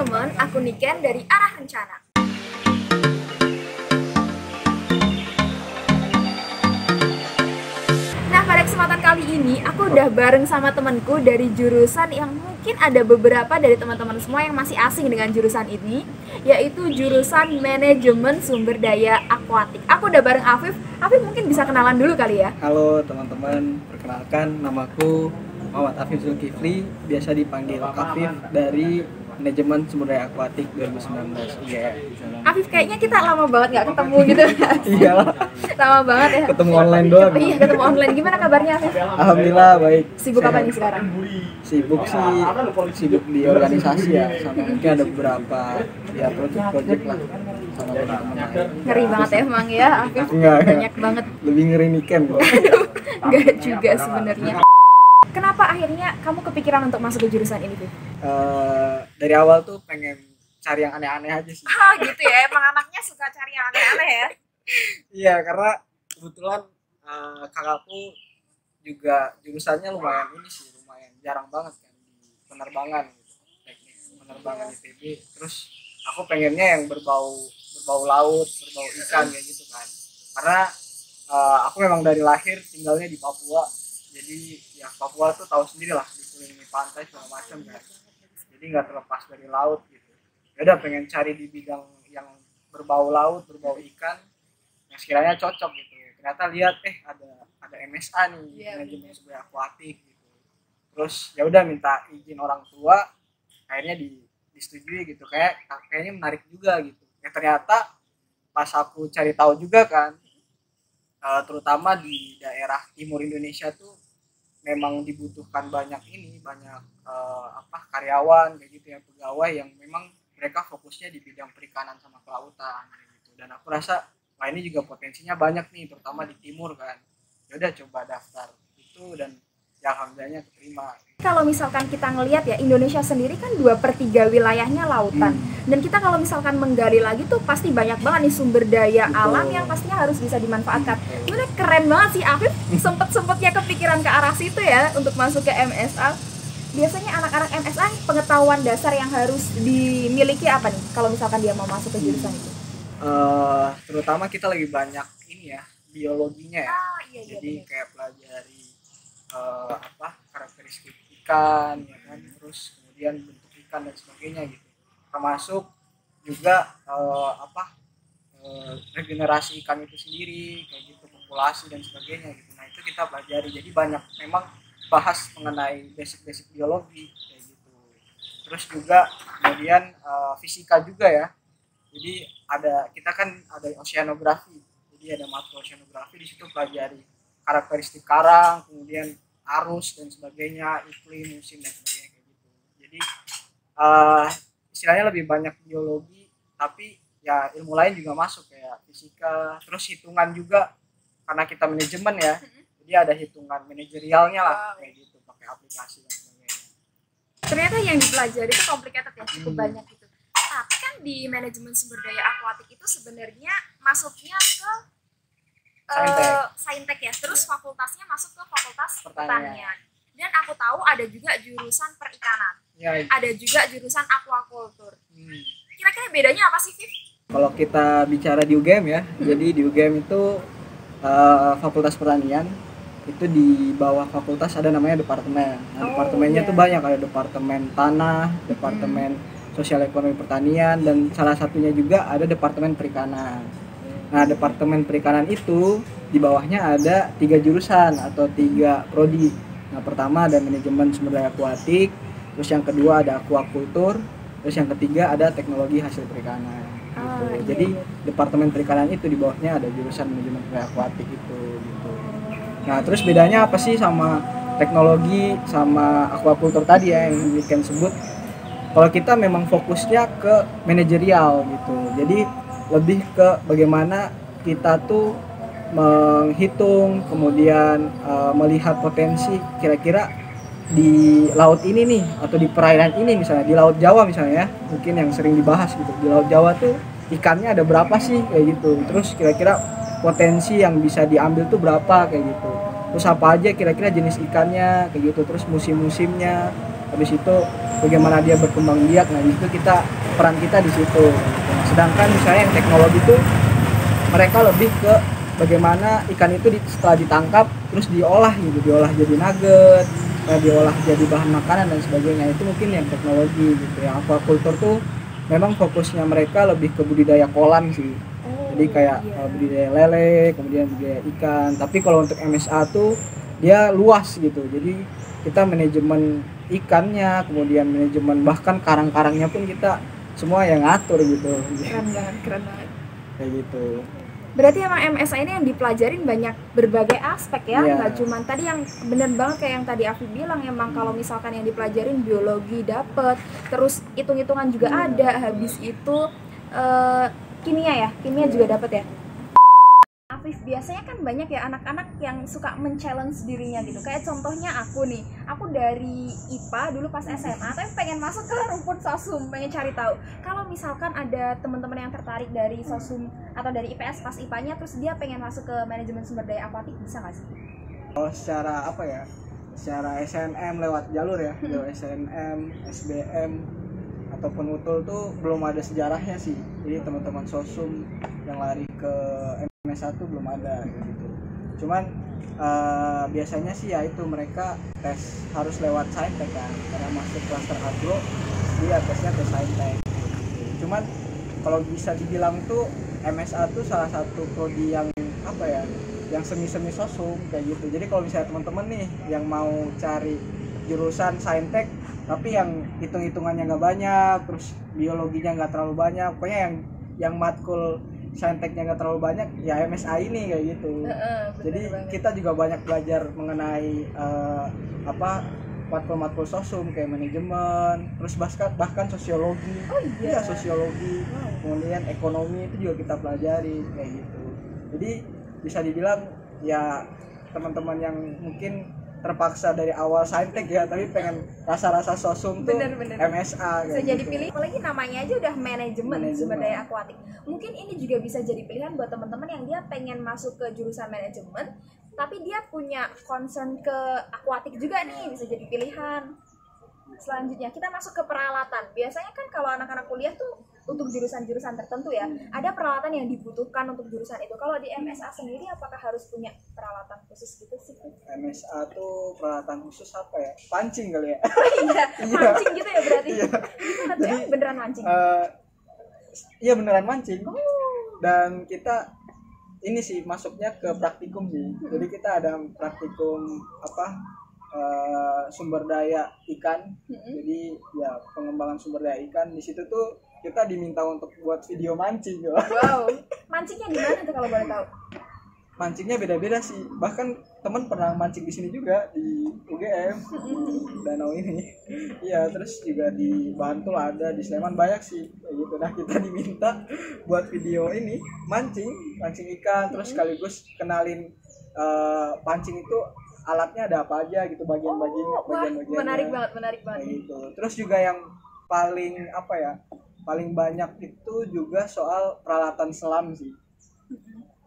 teman-teman, aku Niken dari Arah Rencana. Nah, pada kesempatan kali ini aku udah bareng sama temanku dari jurusan yang mungkin ada beberapa dari teman-teman semua yang masih asing dengan jurusan ini, yaitu jurusan Manajemen Sumber Daya Akuatik. Aku udah bareng Afif. Afif mungkin bisa kenalan dulu kali ya. Halo teman-teman, perkenalkan namaku Muhammad Afif Zulkifli, biasa dipanggil Afif dari Manajemen Sumber Daya Akuatik 2019 UGM. Afif, kayaknya kita lama banget nggak ketemu gitu. Iya, Lama banget ya. ketemu online doang. Iya, ketemu online. Gimana kabarnya, Afif? Alhamdulillah baik. Sibuk apa Sehat. nih sekarang? Sibuk di organisasi ya, sama mungkin ada beberapa ya project lah sama teman-teman lain. Ngeri banget ya emang ya, Afif. Enggak. Banyak banget. Lebih ngeri Niken loh. Enggak juga sebenarnya. Kenapa akhirnya kamu kepikiran untuk masuk ke jurusan ini, Afif? Dari awal tuh pengen cari yang aneh-aneh aja sih. Ah, gitu ya. Emang anaknya suka cari yang aneh-aneh ya. Iya, karena kebetulan kakakku juga jurusannya lumayan jarang banget kan di penerbangan gitu, teknik penerbangan ITB. Terus aku pengennya yang berbau laut, berbau ikan kayak gitu kan. Karena aku memang dari lahir tinggalnya di Papua. Jadi ya Papua tuh tahu sendiri lah, dikelilingi pantai segala macam kan. Jadi nggak terlepas dari laut gitu. Ya udah pengen cari di bidang yang berbau laut, berbau ikan, yang sekiranya cocok gitu. Ternyata lihat ada MSA nih, manajemen sumber daya akuatik gitu. Terus ya udah minta izin orang tua, akhirnya disetujui gitu. Kayaknya menarik juga gitu. Ya ternyata pas aku cari tahu juga kan, terutama di daerah timur Indonesia tuh memang dibutuhkan banyak karyawan kayak gitu ya, pegawai yang memang mereka fokusnya di bidang perikanan sama kelautan kayak gitu. Dan aku rasa wah ini juga potensinya banyak nih, terutama di timur kan. Ya udah coba daftar itu dan ya alhamdulillahnya keterima. Kalau misalkan kita ngelihat ya, Indonesia sendiri kan 2/3 wilayahnya lautan. Dan kita kalau misalkan menggali lagi tuh pasti banyak banget nih sumber daya alam yang pastinya harus bisa dimanfaatkan. Ini keren banget sih Afif, sempet-sempetnya kepikiran ke arah situ ya untuk masuk ke MSA. Biasanya anak-anak MSA pengetahuan dasar yang harus dimiliki apa nih kalau misalkan dia mau masuk ke jurusan itu? Terutama kita lagi banyak ini ya, biologinya ya. Iya, Jadi bener. kayak pelajari karakteristik ikan ya kan, terus kemudian bentuk ikan dan sebagainya gitu. Termasuk juga regenerasi ikan itu sendiri kayak gitu, populasi dan sebagainya gitu. Nah, itu kita pelajari. Jadi banyak memang bahas mengenai basic biologi kayak gitu. Terus juga kemudian fisika juga ya. Jadi kita kan ada oceanografi. Jadi ada makro oceanografi, di situ pelajari karakteristik karang, kemudian arus dan sebagainya, iklim, musim dan sebagainya kayak gitu. Jadi istilahnya lebih banyak biologi, tapi ya ilmu lain juga masuk kayak fisika, terus hitungan juga karena kita manajemen ya. Jadi ada hitungan manajerialnya lah kayak gitu, pakai aplikasi dan sebagainya. Ternyata yang dipelajari itu complicated ya, cukup banyak gitu. Tapi kan di manajemen sumber daya akuatik itu sebenarnya masuknya ke saintek ya, terus fakultasnya masuk ke fakultas pertanian. Dan aku tahu ada juga jurusan perikanan, ada juga jurusan aquaculture. Kira-kira bedanya apa sih, Viv? Kalau kita bicara di UGM ya, jadi di UGM itu fakultas pertanian itu di bawah fakultas ada namanya departemen. Nah, departemennya tuh banyak, ada departemen tanah, departemen sosial ekonomi pertanian, dan salah satunya juga ada departemen perikanan. Nah, departemen perikanan itu di bawahnya ada 3 jurusan atau 3 prodi. Nah, pertama ada manajemen sumber daya akuatik, terus yang kedua ada aquaculture, terus yang ketiga ada teknologi hasil perikanan. Gitu. Jadi departemen perikanan itu di bawahnya ada jurusan manajemen sumber daya akuatik itu. Gitu. Nah, terus bedanya apa sih sama teknologi sama aquaculture tadi ya yang Niken sebut? Kalau kita memang fokusnya ke manajerial gitu. Jadi lebih ke bagaimana kita tuh menghitung, kemudian melihat potensi kira-kira di laut ini nih, atau di perairan ini misalnya, di Laut Jawa misalnya ya, mungkin yang sering dibahas gitu. Di Laut Jawa tuh ikannya ada berapa sih kayak gitu. Terus kira-kira potensi yang bisa diambil tuh berapa kayak gitu. Terus apa aja kira-kira jenis ikannya kayak gitu. Terus musim-musimnya. Habis itu bagaimana dia berkembang biak. Nah, itu kita peran kita di situ gitu. Sedangkan misalnya yang teknologi itu mereka lebih ke bagaimana ikan itu setelah ditangkap terus diolah gitu, diolah jadi nugget, diolah jadi bahan makanan dan sebagainya. Itu mungkin yang teknologi gitu. Yang aquaculture tuh memang fokusnya mereka lebih ke budidaya kolam sih. Jadi kayak budidaya lele, kemudian budidaya ikan. Tapi kalau untuk MSA tuh dia luas gitu. Jadi kita manajemen ikannya, kemudian manajemen bahkan karang-karangnya pun kita semua yang ngatur gitu. Keren banget. Kayak gitu. Berarti emang MSA ini yang dipelajarin banyak berbagai aspek ya, nggak cuman tadi yang bener banget kayak yang tadi aku bilang, emang kalau misalkan yang dipelajarin biologi dapet, terus hitung-hitungan juga ada, habis itu kimia juga dapet ya. Afif, biasanya kan banyak ya anak-anak yang suka men-challenge dirinya gitu. Kayak contohnya aku nih, aku dari IPA dulu pas SMA, tapi pengen masuk ke rumpun sosum, pengen cari tahu. Kalau misalkan ada teman-teman yang tertarik dari sosum atau dari IPS pas IPA-nya, terus dia pengen masuk ke manajemen sumber daya akuatik, bisa nggak sih? Kalau secara apa ya? Secara SNM lewat jalur ya, lewat SNM, SBM ataupun UTUL tuh belum ada sejarahnya sih. Jadi teman-teman sosum yang lari ke MSA tuh belum ada gitu. Cuman biasanya sih ya itu mereka tes harus lewat saintek kan, karena masuk klaster agro dia tesnya tes saintek gitu. Cuman kalau bisa dibilang tuh MSA tuh salah satu prodi yang apa ya, yang semi-semi sosum kayak gitu. Jadi kalau misalnya teman-teman nih yang mau cari jurusan saintek tapi yang hitung-hitungannya nggak banyak, terus biologinya nggak terlalu banyak, pokoknya yang matkul sainteknya nggak terlalu banyak, ya MSA ini kayak gitu. Jadi kita juga banyak belajar mengenai matkul-matkul sosum kayak manajemen, terus bahkan sosiologi. Iya, sosiologi, kemudian ekonomi itu juga kita pelajari kayak gitu. Jadi bisa dibilang ya teman-teman yang mungkin terpaksa dari awal saintek ya, tapi pengen rasa-rasa sosum tuh MSA bisa jadi gitu. Pilih, apalagi namanya aja udah manajemen sumber daya akuatik. Mungkin ini juga bisa jadi pilihan buat teman-teman yang dia pengen masuk ke jurusan manajemen tapi dia punya concern ke akuatik juga nih, bisa jadi pilihan. Selanjutnya kita masuk ke peralatan. Biasanya kan kalau anak-anak kuliah tuh untuk jurusan-jurusan tertentu ya, ada peralatan yang dibutuhkan untuk jurusan itu. Kalau di MSA sendiri apakah harus punya peralatan khusus gitu sih? MSA tuh peralatan khusus apa ya? Pancing kali ya? Iya, mancing gitu ya berarti? Jadi beneran mancing? Iya beneran mancing. Dan kita ini sih masuknya ke praktikum sih. Jadi kita ada praktikum sumber daya ikan. Jadi ya pengembangan sumber daya ikan. Di situ tuh kita diminta untuk buat video mancing. Wow, mancingnya di mana tuh kalau boleh tahu? Mancingnya beda-beda sih. Bahkan teman pernah mancing di sini juga di UGM, danau ini. Iya, terus juga di Bantul ada, di Sleman banyak sih kayak gitu. Nah, kita diminta buat video ini mancing ikan, terus sekaligus kenalin pancing itu alatnya ada apa aja gitu, bagian-bagiannya. Menarik banget kayak gitu. Terus juga yang paling banyak itu juga soal peralatan selam sih.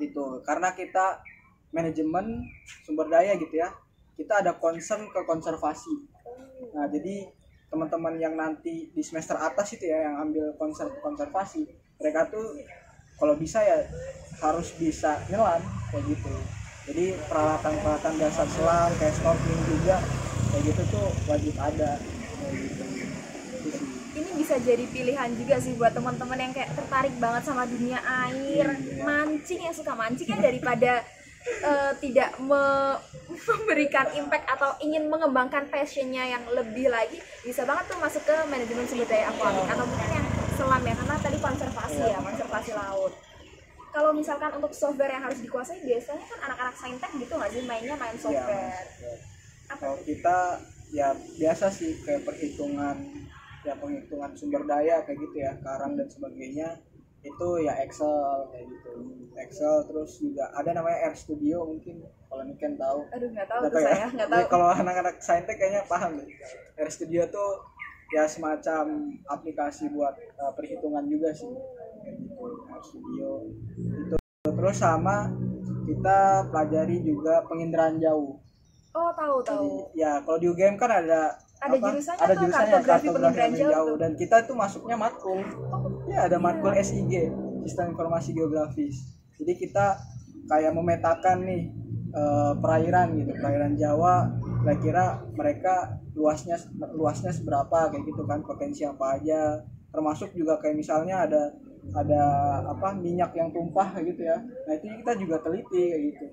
Gitu. Karena kita manajemen sumber daya gitu ya. Kita ada concern ke konservasi. Nah, jadi teman-teman yang nanti di semester atas itu ya yang ambil concern ke konservasi, mereka tuh kalau bisa ya harus bisa nyelam kayak gitu. Jadi peralatan dasar selam kayak snorkeling juga kayak gitu tuh wajib ada kayak gitu. Ini bisa jadi pilihan juga sih buat teman-teman yang kayak tertarik banget sama dunia air, mancing, yang suka mancing kan, daripada tidak memberikan impact atau ingin mengembangkan passionnya yang lebih lagi, bisa banget tuh masuk ke manajemen sumber daya akuatik atau mungkin yang selam ya, karena tadi konservasi laut. Kalau misalkan untuk software yang harus dikuasai, biasanya kan anak-anak saintek gitu nggak sih main software? Kalau kita ya biasa sih kayak penghitungan sumber daya kayak gitu ya, karang dan sebagainya, itu ya Excel kayak gitu. Excel, terus juga ada namanya RStudio, mungkin kalau Niken tahu. Aduh, nggak tahu tuh saya, nggak tahu. Kalau anak-anak saintek kayaknya paham deh. RStudio tuh ya semacam aplikasi buat perhitungan juga sih kayak gitu. RStudio itu, terus sama kita pelajari juga penginderaan jauh. Oh, tahu. Jadi, ya kalau di UGM kan ada Ada jurusannya ada tuh, jurusannya kartografi penginderaan jauh. dan kita itu masuknya matkul. Ya ada matkul SIG, Sistem Informasi Geografis. Jadi kita kayak memetakan nih perairan gitu, perairan Jawa, kira-kira mereka luasnya seberapa kayak gitu kan, potensi apa aja, termasuk juga kayak misalnya ada apa minyak yang tumpah kayak gitu ya. Nah itu kita juga teliti kayak gitu,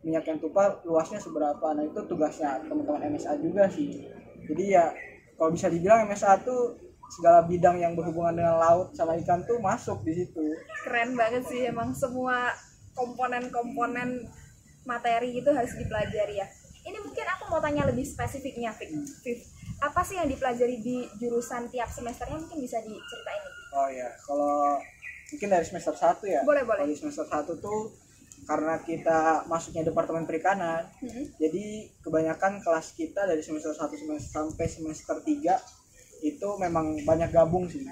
minyak yang tumpah luasnya seberapa. Nah itu tugasnya teman-teman MSA juga sih. Jadi ya kalau bisa dibilang MSA tuh segala bidang yang berhubungan dengan laut sama ikan tuh masuk di situ. Keren banget sih, emang semua komponen-komponen materi gitu harus dipelajari ya. Ini mungkin aku mau tanya lebih spesifiknya, Viv. Apa sih yang dipelajari di jurusan tiap semesternya, mungkin bisa diceritain nih? Oh ya, kalau mungkin dari semester 1 ya. Boleh. Kalau di semester 1 tuh karena kita masuknya Departemen Perikanan, jadi kebanyakan kelas kita dari semester 1 sampai semester 3 itu memang banyak gabung sih.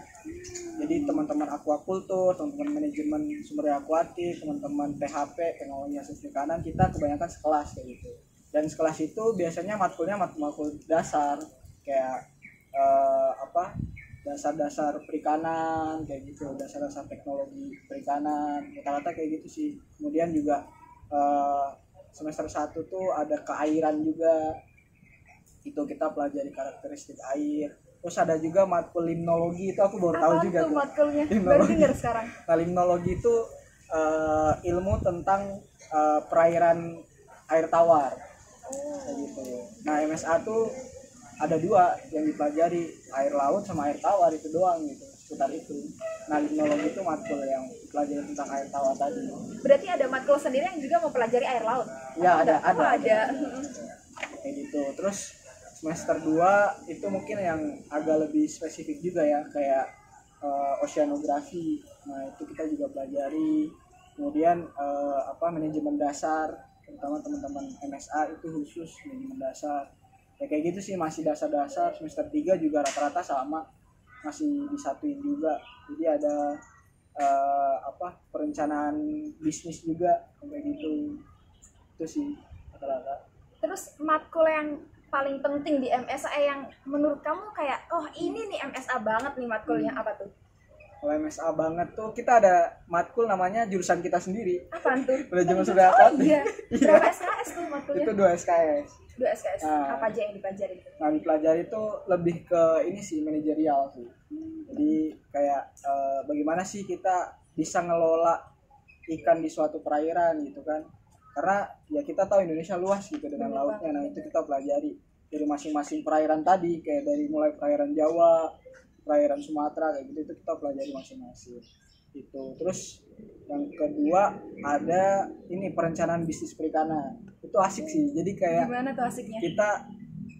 Jadi teman-teman akuakultur, teman-teman manajemen sumber daya akuatik, teman-teman THP, teknologi hasil perikanan, kita kebanyakan sekelas kayak gitu. Dan sekelas itu biasanya matkulnya matkul dasar kayak dasar-dasar perikanan kayak gitu, dasar-dasar teknologi perikanan, rata-rata kayak gitu sih. Kemudian juga semester 1 tuh ada keairan juga, itu kita pelajari karakteristik air. Terus ada juga matkul limnologi, itu aku baru tahu juga tuh matkulnya, baru dengar sekarang. Nah limnologi itu ilmu tentang perairan air tawar kayak gitu. Nah MSA tuh ada 2 yang dipelajari, air laut sama air tawar, itu doang gitu, seputar itu. Nah limnologi itu matkul yang pelajari tentang air tawar tadi. Berarti ada matkul sendiri yang juga mau pelajari air laut? Ya ada. Kayak gitu. Terus semester 2 itu mungkin yang agak lebih spesifik juga ya, kayak oceanografi. Nah itu kita juga pelajari. Kemudian manajemen dasar, terutama teman-teman MSA itu khusus manajemen dasar. Ya kayak gitu sih, masih dasar-dasar. Semester 3 juga rata-rata sama, masih disatuin juga. Jadi ada perencanaan bisnis juga kayak gitu. Itu sih rata-rata. Terus matkul yang paling penting di MSA yang menurut kamu kayak, oh ini nih MSA banget nih matkulnya, apa tuh? Kalau MSA banget tuh kita ada matkul namanya jurusan kita sendiri. Apaan tuh? Manajemen sumber daya akuatik. Iya. Berapa SKS tuh matkulnya? Itu 2 SKS. 2 SKS. Apa aja yang dipelajari? Nah dipelajari itu lebih ke ini sih, manajerial sih. Jadi kayak bagaimana sih kita bisa ngelola ikan di suatu perairan gitu kan. Karena ya kita tahu Indonesia luas gitu dengan lautnya. Nah itu kita pelajari dari masing-masing perairan tadi, kayak dari mulai perairan Jawa, perairan Sumatera kayak gitu, itu kita pelajari masing-masing itu. Terus yang kedua ada ini perencanaan bisnis perikanan, itu asik sih. Jadi kayak gimana tuh asiknya? Kita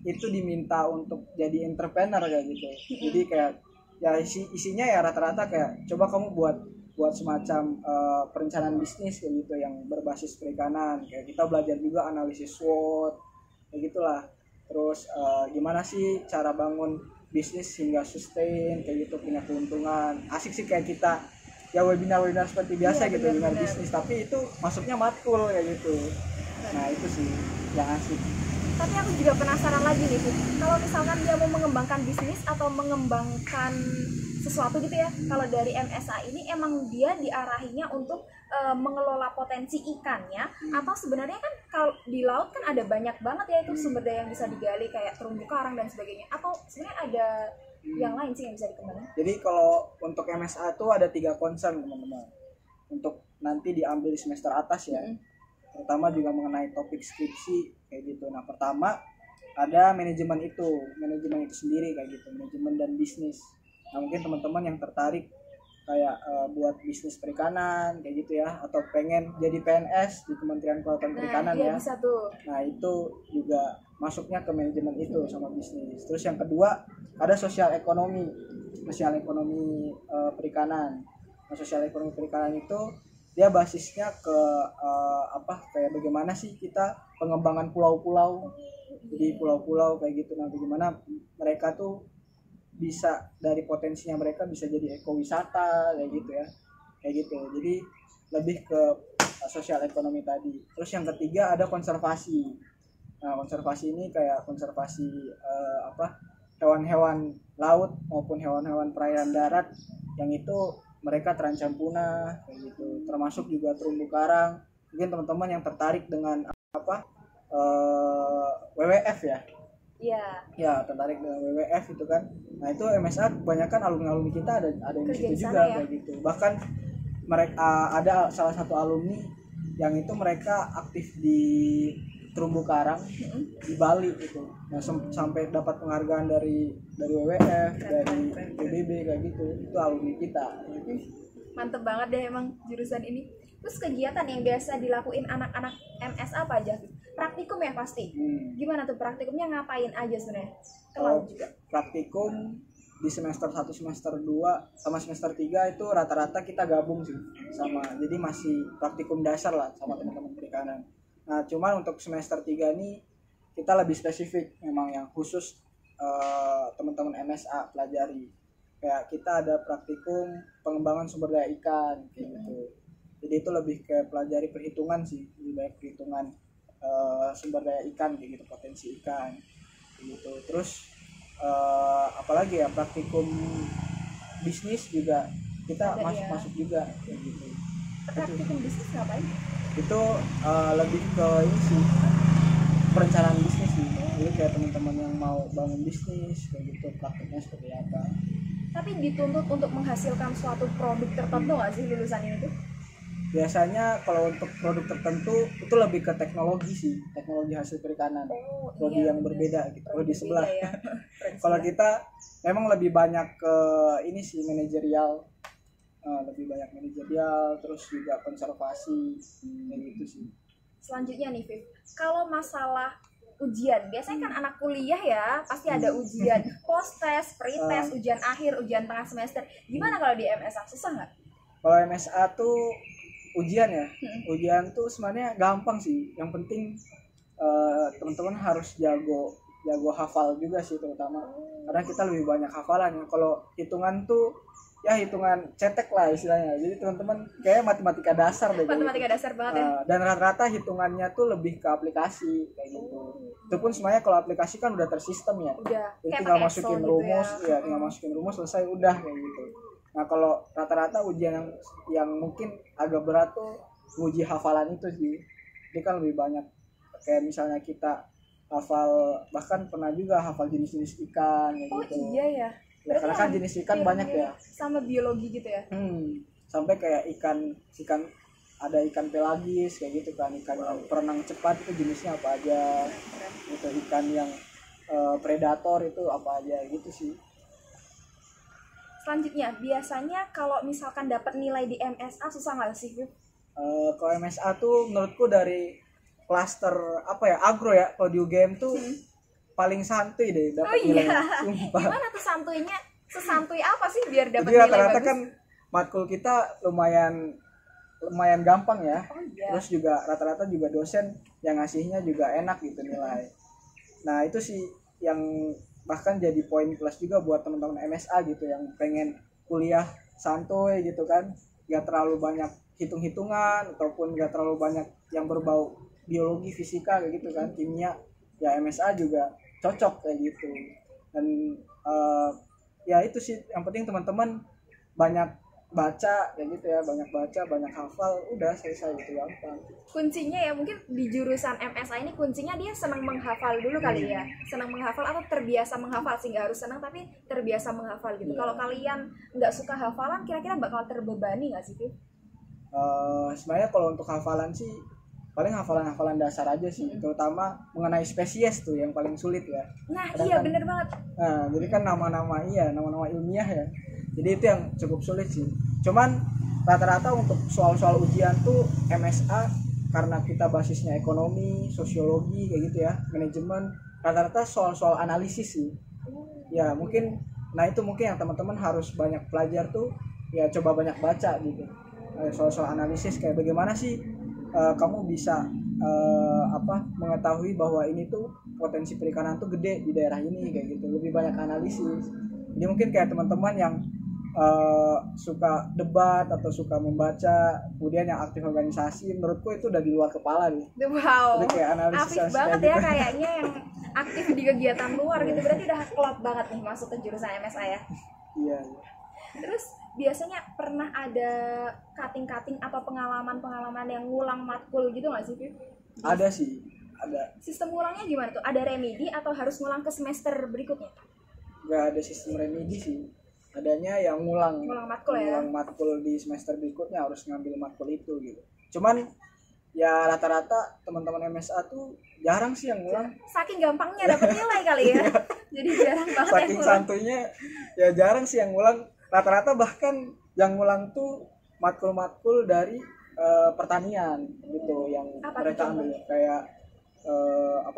itu diminta untuk jadi entrepreneur kayak gitu. Jadi kayak ya isinya ya rata-rata kayak coba kamu buat semacam perencanaan bisnis kayak gitu yang berbasis perikanan. Kayak kita belajar juga analisis SWOT kayak gitulah. Terus gimana sih cara bangun bisnis hingga sustain kayak gitu, punya keuntungan. Asik sih kayak kita ya webinar seperti biasa gitu, webinar bisnis, tapi itu masuknya matkul kayak gitu. Nah itu sih yang asik. Tapi aku juga penasaran lagi nih, kalau misalkan dia mau mengembangkan bisnis atau mengembangkan sesuatu gitu ya, kalau dari MSA ini emang dia diarahinya untuk mengelola potensi ikannya, atau sebenarnya kan kalau di laut kan ada banyak banget ya itu sumber daya yang bisa digali kayak terumbu karang dan sebagainya, atau sebenarnya ada yang lain sih yang bisa dikembangkan? Jadi kalau untuk MSA itu ada 3 concern teman-teman untuk nanti diambil di semester atas ya, terutama juga mengenai topik skripsi kayak gitu. Nah pertama ada manajemen itu sendiri kayak gitu, manajemen dan bisnis. Nah mungkin teman-teman yang tertarik kayak buat bisnis perikanan kayak gitu ya, atau pengen jadi PNS di Kementerian Kelautan Perikanan ya. Bisa tuh. Nah itu juga masuknya ke manajemen itu sama bisnis. Terus yang kedua ada sosial ekonomi perikanan. Nah, sosial ekonomi perikanan itu dia basisnya ke kayak bagaimana sih kita pengembangan pulau-pulau. Jadi pulau-pulau kayak gitu, nanti gimana mereka tuh bisa dari potensinya mereka bisa jadi ekowisata kayak gitu ya, kayak gitu. Jadi lebih ke sosial ekonomi tadi. Terus yang ketiga ada konservasi. Nah konservasi ini kayak konservasi hewan-hewan laut maupun hewan-hewan perairan darat yang itu mereka terancam punah kayak gitu. Termasuk juga terumbu karang. Mungkin teman-teman yang tertarik dengan apa WWF ya. Iya. Ya, tertarik dengan WWF itu kan. Nah, itu MSA kebanyakan alumni-alumni kita ada di Kerja situ di juga sana ya? kayak gitu. Bahkan mereka ada salah satu alumni yang itu mereka aktif di terumbu karang di Bali gitu. Nah, sampai dapat penghargaan dari WWF, dari PBB kayak gitu. Itu alumni kita. Mantep banget deh emang jurusan ini. Terus kegiatan yang biasa dilakuin anak-anak MS apa aja? Praktikum ya pasti. Gimana tuh praktikumnya, ngapain aja sebenarnya? Kalau juga praktikum di semester 1, semester 2 sama semester 3 itu rata-rata kita gabung sih sama. Jadi masih praktikum dasar lah sama teman-teman perikanan. Nah, cuman untuk semester 3 ini kita lebih spesifik memang yang khusus teman-teman MSA pelajari. Kayak kita ada praktikum pengembangan sumber daya ikan kayak gitu. Jadi itu lebih ke pelajari perhitungan sih, lebih banyak perhitungan sumber daya ikan kayak gitu, potensi ikan kayak gitu. Terus apalagi ya, praktikum bisnis juga kita masuk juga kayak gitu. praktikum bisnis ngapain? Itu lebih ke ini sih, perencanaan bisnis sih. Jadi kayak teman-teman yang mau bangun bisnis kayak gitu, praktiknya seperti apa. Tapi dituntut untuk menghasilkan suatu produk tertentu nggak sih lulusan ini tuh? Biasanya kalau untuk produk tertentu itu lebih ke teknologi sih, teknologi hasil perikanan. Prodi yang berbeda gitu. Kalau di sebelah. Ya. Kalau kita memang lebih banyak ke ini sih, manajerial. Lebih banyak manajerial, terus juga konservasi kayak gitu sih. Selanjutnya nih, Viv. Kalau masalah ujian, biasanya kan anak kuliah ya pasti ada ujian post test, pre test, ujian akhir, ujian tengah semester. Gimana kalau di MSA, susah nggak? Kalau MSA tuh ujian ya, ujian tuh sebenarnya gampang sih. Yang penting teman-teman harus jago hafal juga sih terutama. Karena kita lebih banyak hafalan. Kalau hitungan tuh ya hitungan cetek lah istilahnya. Jadi teman-teman kayak matematika dasar deh. Matematika dasar banget ya. Dan rata-rata hitungannya tuh lebih ke aplikasi kayak gitu. Itu pun sebenarnya kalau aplikasi kan udah tersistem ya. Udah. Jadi tinggal masukin rumus, gitu ya tinggal masukin rumus, selesai udah kayak gitu. Nah, kalau rata-rata ujian yang mungkin agak berat tuh uji hafalan itu sih. Dia kan lebih banyak kayak misalnya kita hafal, bahkan pernah juga hafal jenis-jenis ikan kayak gitu. Oh iya ya. Ya, karena kan jenis ikan banyak ya. Sama biologi gitu ya. Sampai kayak ikan ada ikan pelagis kayak gitu kan, ikan yang berenang cepat itu jenisnya apa aja. Gitu, ikan yang predator itu apa aja gitu sih. Selanjutnya, biasanya kalau misalkan dapat nilai di MSA susah nggak sih? Kalau MSA tuh menurutku dari klaster apa ya, agro ya, kalau di UGM tuh paling santuy deh dapat nilai. Sumpah. Gimana tuh santuinya? Sesantuy apa sih biar dapat nilai bagus? Rata-rata kan matkul kita lumayan gampang ya. Terus juga rata-rata juga dosen yang ngasihnya juga enak gitu nilai. Nah, itu sih yang bahkan jadi poin plus juga buat teman-teman MSA gitu yang pengen kuliah santuy gitu kan, gak terlalu banyak hitung-hitungan ataupun gak terlalu banyak yang berbau biologi, fisika kayak gitu kan, kimia, ya MSA juga cocok kayak gitu. Dan ya itu sih yang penting teman-teman banyak baca kayak gitu ya, banyak baca, banyak hafal, udah selesai gitu, gampang. Kuncinya ya mungkin di jurusan MSA ini kuncinya dia senang menghafal dulu kali ya, senang menghafal atau terbiasa menghafal sih, nggak harus senang tapi terbiasa menghafal gitu. Kalau kalian nggak suka hafalan, kira-kira bakal terbebani nggak sih, Viv? Sebenarnya kalau untuk hafalan sih paling hafalan dasar aja sih, terutama mengenai spesies tuh yang paling sulit ya. Nah, iya bener banget. Nah, jadi kan nama-nama ilmiah ya. Jadi itu yang cukup sulit sih. Cuman rata-rata untuk soal-soal ujian tuh MSA, karena kita basisnya ekonomi, sosiologi kayak gitu ya, manajemen, rata-rata soal-soal analisis sih. Ya mungkin, nah itu mungkin yang teman-teman harus banyak belajar tuh, ya coba banyak baca gitu. Soal-soal analisis kayak bagaimana sih kamu bisa mengetahui bahwa ini tuh potensi perikanan tuh gede di daerah ini kayak gitu. Lebih banyak analisis. Jadi mungkin kayak teman-teman yang suka debat atau suka membaca, kemudian yang aktif organisasi, menurutku itu udah di luar kepala nih. Wow. Jadi kayak analisis aktif banget gitu. Ya kayaknya yang aktif di kegiatan luar gitu, berarti udah klop banget nih masuk ke jurusan MSA ya. Iya. Terus biasanya pernah ada cutting-cutting atau pengalaman-pengalaman yang ngulang matkul gitu nggak sih, Pip? Ada sih, ada. Sistem ngulangnya gimana tuh? Ada remedi atau harus ngulang ke semester berikutnya? Nggak ada sistem remedi sih. Adanya yang ngulang Matkul ya. Ngulang matkul di semester berikutnya, harus ngambil matkul itu gitu. Cuman ya rata-rata teman-teman MSA tuh jarang sih yang ngulang. Saking gampangnya dapat nilai kali ya. Jadi jarang banget yang Saking ngulang. santuйnya ya jarang sih yang ngulang. Rata-rata bahkan yang ngulang tuh matkul-matkul dari pertanian gitu yang Apa mereka tuh, ambil kayak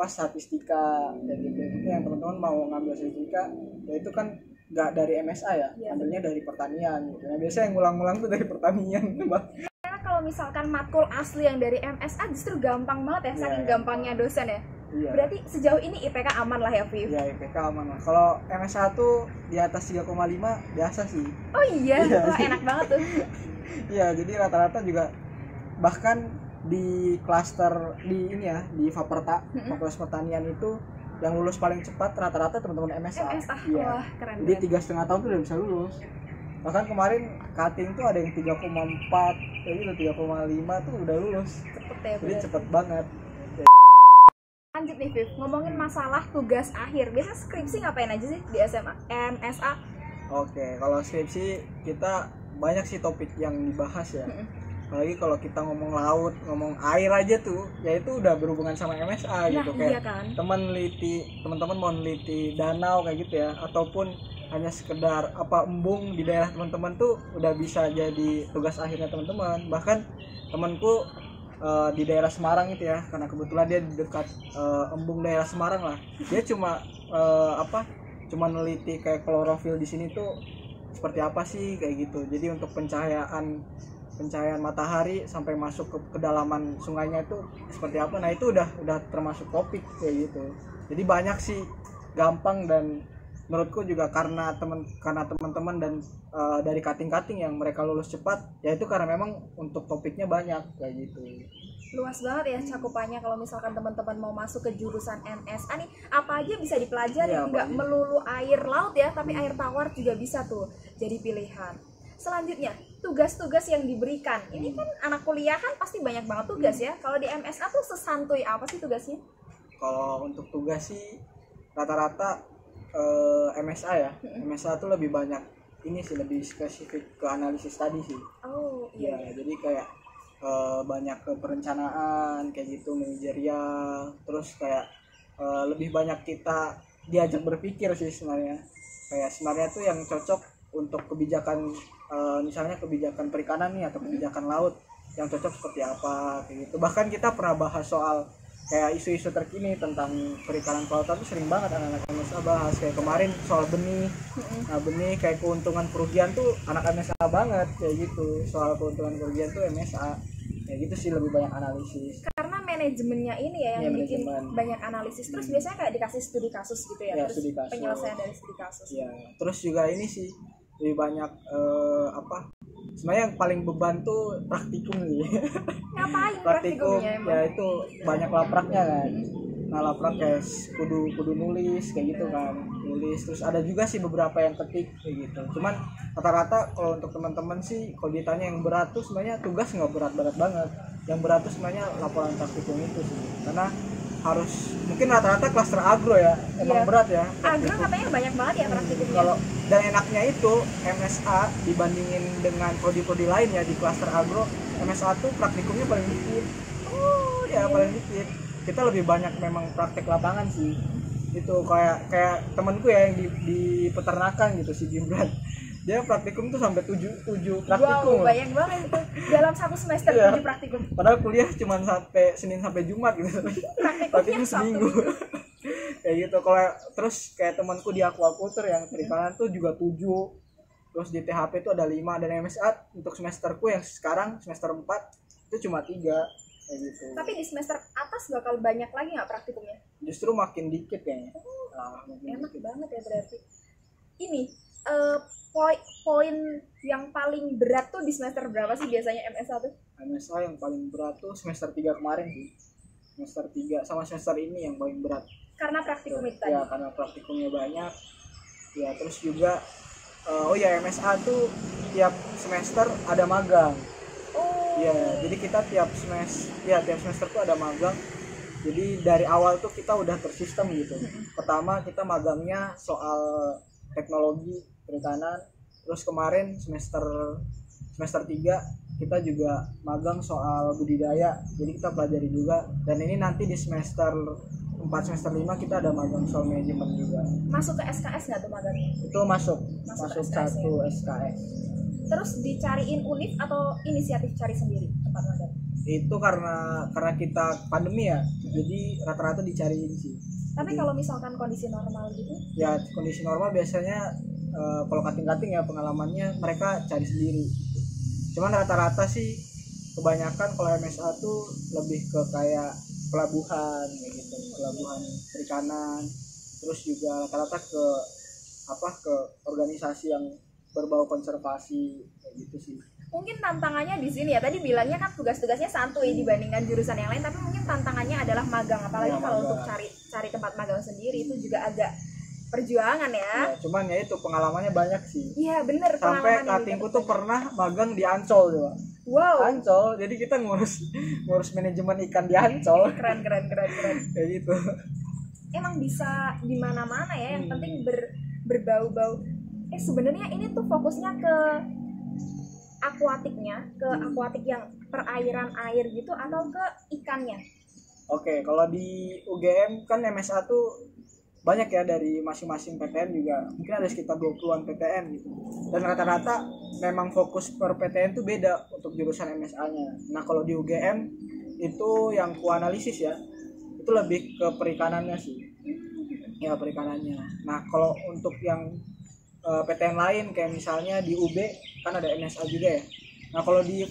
statistika kayak gitu. Itu yang teman-teman mau ngambil statistika ya itu kan nggak dari MSA ya, Iya, ambilnya dari pertanian gitu. Nah, biasanya yang ngulang-ngulang tuh dari pertanian. Karena kalau misalkan matkul asli yang dari MSA justru gampang banget ya, saking Iya. gampangnya dosen ya. Iya. Berarti sejauh ini IPK aman lah ya, Viv? Ya IPK aman lah. Kalau MSA tuh di atas 3,5 biasa sih. Oh iya, Iya. wah enak banget tuh. Iya, jadi rata-rata juga bahkan di klaster di ini ya, di Fakultas Pertanian itu yang lulus paling cepat rata-rata teman-teman MSA. MSA, Iya. wah keren. Jadi 3,5 tahun tuh udah bisa lulus. Bahkan kemarin cutting tuh ada yang 3,4, kayak gitu 3,5 tuh udah lulus. Cepet ya, Jadi berarti. cepet banget. Lanjut nih, Viv, ngomongin masalah tugas akhir. Biasanya skripsi ngapain aja sih di SMA, MSA? Oke, kalau skripsi kita banyak sih topik yang dibahas ya. Apalagi kalau kita ngomong laut, ngomong air aja tuh, ya itu udah berhubungan sama MSA gitu. Iya Kayak kan? teman-teman mau neliti danau kayak gitu ya, ataupun hanya sekedar embung di daerah teman-teman tuh udah bisa jadi tugas akhirnya teman-teman. Bahkan temanku di daerah Semarang itu ya, karena kebetulan dia di dekat embung daerah Semarang lah, dia cuma neliti kayak klorofil di sini tuh seperti apa sih kayak gitu. Jadi untuk pencahayaan matahari sampai masuk ke kedalaman sungainya itu seperti apa, nah itu udah termasuk topik kayak gitu. Jadi banyak sih, gampang, dan menurutku juga karena teman-teman dan dari cutting yang mereka lulus cepat, ya itu karena memang untuk topiknya banyak kayak gitu. Luas banget ya cakupannya. Kalau misalkan teman-teman mau masuk ke jurusan MSA nih, apa aja bisa dipelajari, Iya, nggak apa aja. melulu air laut ya, tapi air tawar juga bisa tuh jadi pilihan. Selanjutnya, tugas-tugas yang diberikan. Ini kan anak kuliah kan pasti banyak banget tugas ya. Kalau di MSA tuh sesantuy apa sih tugasnya? Kalau untuk tugas sih rata-rata MSA ya, MSA tuh lebih banyak ini sih, lebih spesifik ke analisis tadi sih. Oh Ya, jadi kayak banyak ke perencanaan kayak gitu, manajerial, terus kayak lebih banyak kita diajak berpikir sih sebenarnya. Kayak sebenarnya tuh yang cocok untuk kebijakan misalnya kebijakan perikanan nih atau kebijakan laut yang cocok seperti apa kayak gitu. Bahkan kita pernah bahas soal kayak isu-isu terkini tentang perikanan kelautan tuh sering banget anak-anak MSA bahas. Kayak kemarin soal benih. Nah, benih kayak keuntungan kerugian tuh anak MSA banget kayak gitu. Soal keuntungan kerugian tuh MSA. Kayak gitu sih, lebih banyak analisis. Karena manajemennya ini ya yang Iya, bikin manajemen. banyak analisis. Terus biasanya kayak dikasih studi kasus gitu ya, Iya, terus studi kasus. penyelesaian dari studi kasus. Ya, terus juga ini sih lebih banyak sebenarnya yang paling beban tuh praktikum sih. Ngapain Praktikum praktikumnya emang? ya itu banyak lapraknya kan. Nah, laprak kayak kudu nulis kayak gitu kan, nulis. Terus ada juga sih beberapa yang ketik kayak gitu. Cuman rata-rata kalau untuk teman-teman sih kalau ditanya yang berat tuh sebenarnya tugas nggak berat-berat banget. Yang berat tuh sebenarnya laporan praktikum itu sih, karena harus mungkin rata-rata klaster agro ya emang Iya. berat ya Agro praktikum. katanya banyak banget ya praktikumnya. Kalau dan enaknya itu MSA dibandingin dengan prodi-prodi lain ya di klaster agro, MSA tuh praktikumnya paling dikit. Oh, Ya paling dikit. Kita lebih banyak memang praktek lapangan sih. Itu kayak temanku ya yang di peternakan gitu, si Gibran. Dia praktikum tuh sampai 7 praktikum. Wow, banyak banget itu. Dalam satu semester Iya. 7 praktikum. Padahal kuliah cuma sampai Senin sampai Jumat gitu. Praktikumnya Praktikum Sabtu seminggu. Minggu. Kayak gitu. Kalau terus kayak temanku di aquaculture yang perikanan tuh juga 7. Terus di THP itu ada 5, dan MSA untuk semesterku yang sekarang semester 4 itu cuma 3 kayak gitu. Tapi di semester atas bakal banyak lagi nggak praktikumnya? Justru makin dikit kayaknya. Makin Enak dikit. banget ya berarti. Ini poin yang paling berat tuh di semester berapa sih biasanya MSA tuh? MSA yang paling berat tuh semester 3 kemarin sih. Semester 3 sama semester ini yang paling berat. Karena praktikum itu tadi. Ya karena praktikumnya banyak. Ya terus juga MSA tuh tiap semester ada magang. Oh. Ya, jadi kita tiap semester tuh ada magang. Jadi dari awal tuh kita udah tersistem gitu. Pertama kita magangnya soal teknologi perikanan. Terus kemarin semester 3 kita juga magang soal budidaya. Jadi kita pelajari juga. Dan ini nanti di semester 4 semester 5 kita ada magang soal manajemen juga. Masuk ke SKS nggak tuh magangnya? Itu masuk SKS, satu ya? SKS. Terus dicariin univ atau inisiatif cari sendiri tempat magang? Itu karena kita pandemi ya, jadi rata-rata dicariin sih. Tapi kalau misalkan kondisi normal gitu? Ya kondisi normal biasanya kalau kating-kating ya pengalamannya mereka cari sendiri. Cuman rata-rata sih kebanyakan kalau MSA tuh lebih ke kayak pelabuhan kayak gitu, pelabuhan perikanan. Terus juga rata-rata ke organisasi yang berbau konservasi kayak gitu sih. Mungkin tantangannya di sini ya, tadi bilangnya kan tugas-tugasnya santuy dibandingkan jurusan yang lain, tapi mungkin tantangannya adalah magang, apalagi kalau untuk cari tempat magang sendiri itu juga agak perjuangan ya. Cuman ya itu pengalamannya banyak sih. Iya bener. Sampai katingku tuh pernah magang di Ancol juga. Wow. Ancol, jadi kita ngurus manajemen ikan di Ancol. Keren. Kayak gitu. Emang bisa di mana-mana ya, yang penting berbau-bau. Sebenarnya ini tuh fokusnya ke akuatiknya, ke akuatik yang perairan air gitu atau ke ikannya? Oke, kalau di UGM kan MSA tuh banyak ya dari masing-masing PTN juga. Mungkin ada sekitar 20-an PTN gitu. Dan rata-rata memang fokus per PTN tuh beda untuk jurusan MSA-nya. Nah, kalau di UGM itu yang kuanalisis ya, itu lebih ke perikanannya sih. Ya, perikanannya. Nah, kalau untuk yang PTN lain kayak misalnya di UB kan ada MSA juga ya. Nah kalau di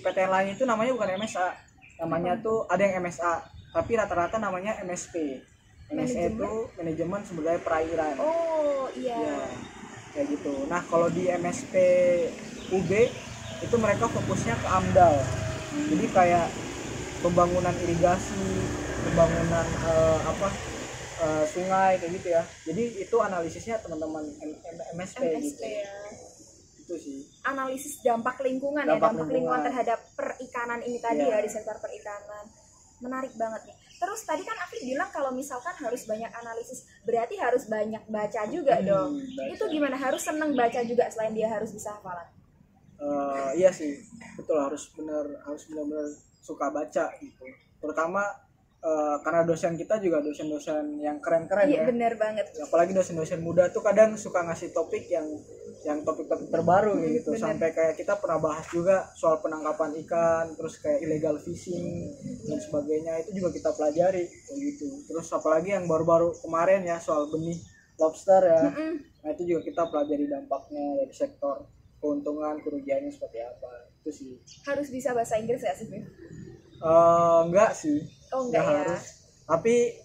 PTN lain itu namanya bukan MSA, namanya tuh ada yang MSA, tapi rata-rata namanya MSP. MSA itu manajemen sumber daya perairan. Oh iya. Ya, kayak gitu. Nah kalau di MSP UB itu mereka fokusnya ke AMDAL. Jadi kayak pembangunan irigasi, pembangunan sungai kayak gitu ya. Jadi itu analisisnya teman-teman MSP gitu. Ya. Itu sih. Analisis dampak lingkungan lingkungan terhadap perikanan ini tadi ya di sektor perikanan. Menarik banget nih. Terus tadi kan Afif bilang kalau misalkan harus banyak analisis, berarti harus banyak baca juga dong. Baca. Itu gimana? Harus seneng baca juga selain dia harus bisa hafalan? Iya sih, betul harus benar-benar suka baca gitu. Terutama karena dosen kita juga dosen-dosen yang keren-keren ya. Iya benar banget. Apalagi dosen-dosen muda tuh kadang suka ngasih topik yang topik-topik terbaru gitu. Bener. Sampai kayak kita pernah bahas juga soal penangkapan ikan, terus kayak illegal fishing dan sebagainya, itu juga kita pelajari kayak gitu. Terus apalagi yang baru-baru kemarin ya soal benih lobster ya. Nah itu juga kita pelajari dampaknya dari sektor, keuntungan, kerugiannya seperti apa. Itu sih. Harus bisa bahasa Inggris gak sih, Bim? Enggak sih. Oh enggak ya. Harus. Tapi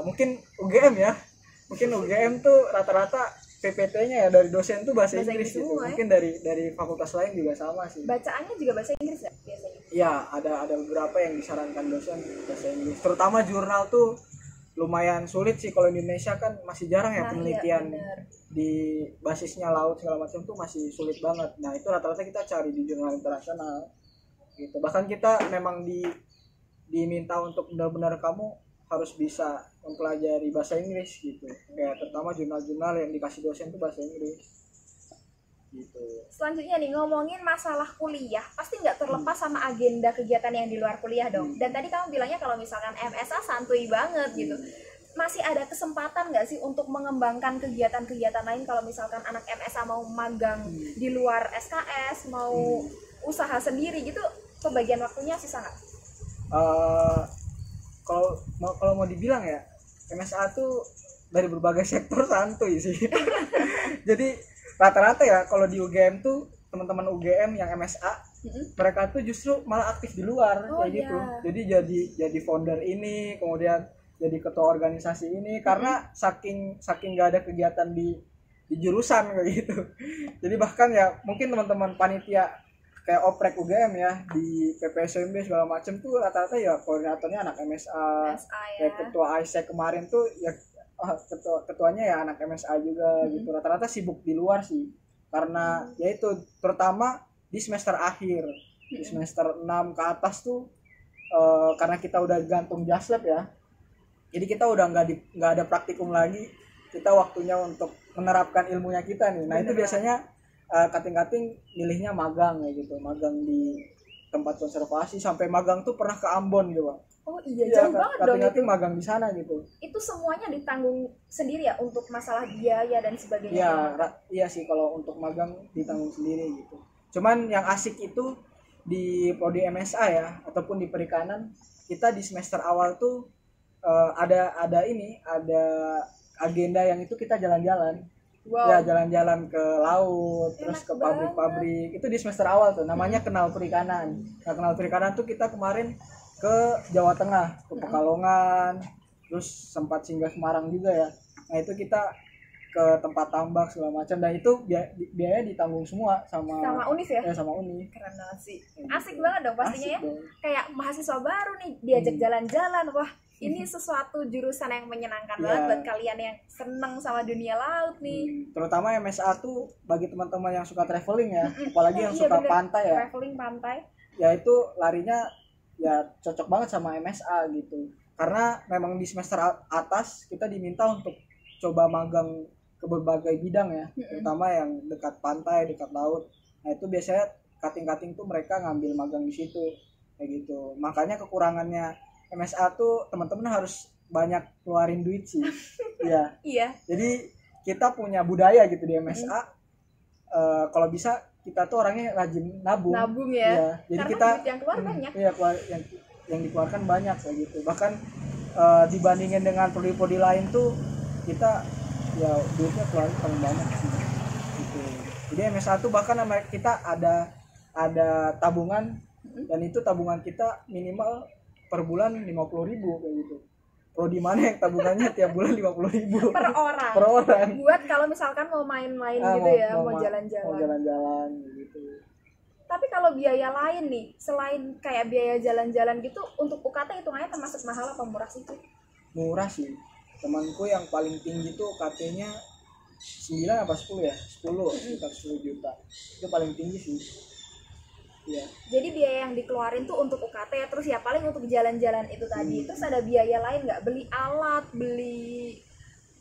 mungkin UGM ya. Mungkin UGM tuh rata-rata PPT-nya ya dari dosen tuh bahasa Inggris gitu. Semua, mungkin dari fakultas lain juga sama sih. Bacaannya juga bahasa Inggris ya biasanya? Iya, ada beberapa yang disarankan dosen bahasa Inggris. Terutama jurnal tuh lumayan sulit sih, kalau di Indonesia kan masih jarang ya penelitian di basisnya laut segala macam tuh masih sulit banget. Nah, itu rata-rata kita cari di jurnal internasional. Gitu. Bahkan kita memang diminta untuk benar-benar kamu harus bisa mempelajari bahasa Inggris gitu. Kayak terutama jurnal-jurnal yang dikasih dosen itu bahasa Inggris. Gitu. Selanjutnya nih, ngomongin masalah kuliah, pasti nggak terlepas sama agenda kegiatan yang di luar kuliah dong. Dan tadi kamu bilangnya kalau misalkan MSA santuy banget gitu. Masih ada kesempatan nggak sih untuk mengembangkan kegiatan-kegiatan lain kalau misalkan anak MSA mau magang di luar SKS, mau usaha sendiri gitu, pembagian waktunya sih sangat? Kalau mau dibilang ya, MSA tuh dari berbagai sektor santuy sih. Jadi rata-rata ya kalau di UGM tuh teman-teman UGM yang MSA, mereka tuh justru malah aktif di luar kayak gitu. Jadi jadi founder ini, kemudian jadi ketua organisasi ini karena saking nggak ada kegiatan di jurusan kayak gitu. Jadi bahkan ya mungkin teman-teman panitia kayak oprek UGM ya, di PPSMB segala macem tuh rata-rata ya koordinatornya anak MSA. MSA ya. Kayak ketua ISEC kemarin tuh ya ketuanya ya anak MSA juga gitu. Rata-rata sibuk di luar sih, karena ya itu terutama di semester akhir, di semester 6 ke atas tuh karena kita udah gantung jaslab ya, jadi kita udah nggak ada praktikum lagi, kita waktunya untuk menerapkan ilmunya kita nih. Nah itu biasanya kating-kating milihnya magang ya gitu, magang di tempat konservasi, sampai magang tuh pernah ke Ambon gitu Pak. Oh iya, jauh banget dong. Kating-kating magang di sana gitu. Itu semuanya ditanggung sendiri ya untuk masalah biaya dan sebagainya? Iya, iya sih, kalau untuk magang ditanggung sendiri gitu. Cuman yang asik itu di prodi MSA ya, ataupun di perikanan, kita di semester awal tuh ada agenda yang itu kita jalan-jalan. Wow. Ya jalan-jalan ke laut, terus ke banget. pabrik-pabrik. Itu di semester awal tuh, namanya kenal perikanan. Nah, kenal perikanan tuh kita kemarin ke Jawa Tengah, ke Pekalongan, terus sempat singgah Semarang juga ya. Nah itu kita ke tempat tambak segala macam, dan itu biaya ditanggung semua sama Univ ya? Ya sama Univ. Keren banget sih. Asik banget dong pastinya Asik ya. dong. Kayak mahasiswa baru nih diajak jalan-jalan. Wah, ini sesuatu jurusan yang menyenangkan banget buat kalian yang seneng sama dunia laut nih. Terutama MSA tuh bagi teman-teman yang suka traveling ya, apalagi yang suka pantai ya. Traveling pantai. Ya itu larinya ya cocok banget sama MSA gitu. Karena memang di semester atas kita diminta untuk coba magang ke berbagai bidang ya, terutama yang dekat pantai, dekat laut. Nah itu biasanya kating-kating tuh mereka ngambil magang di situ kayak gitu. Makanya kekurangannya MSA tuh teman-teman harus banyak keluarin duit sih. Iya. Iya. Jadi kita punya budaya gitu di MSA. Kalau bisa kita tuh orangnya rajin nabung. Nabung ya. Jadi karena kita duit yang keluar banyak. Iya, yang dikeluarkan banyak kayak gitu. Bahkan dibandingin dengan prodi-prodi lain tuh kita ya duitnya keluar paling banyak sih gitu. Jadi MSA tuh bahkan kita ada tabungan, dan itu tabungan kita minimal per bulan 50.000 kayak gitu. Prodi mana yang tabungannya tiap bulan 50.000 per orang? Per orang. Buat kalau misalkan mau main-main gitu ya, mau jalan-jalan. Mau jalan-jalan gitu. Tapi kalau biaya lain nih, selain kayak biaya jalan-jalan gitu, untuk UKT hitungannya termasuk mahal apa murah sih? Murah sih. Temanku yang paling tinggi tuh UKT-nya 9 apa 10 ya? 10, sekitar 10 juta. Itu paling tinggi sih. Iya. Jadi biaya yang dikeluarin tuh untuk UKT, terus ya paling untuk jalan-jalan itu tadi. Terus ada biaya lain nggak? Beli alat, beli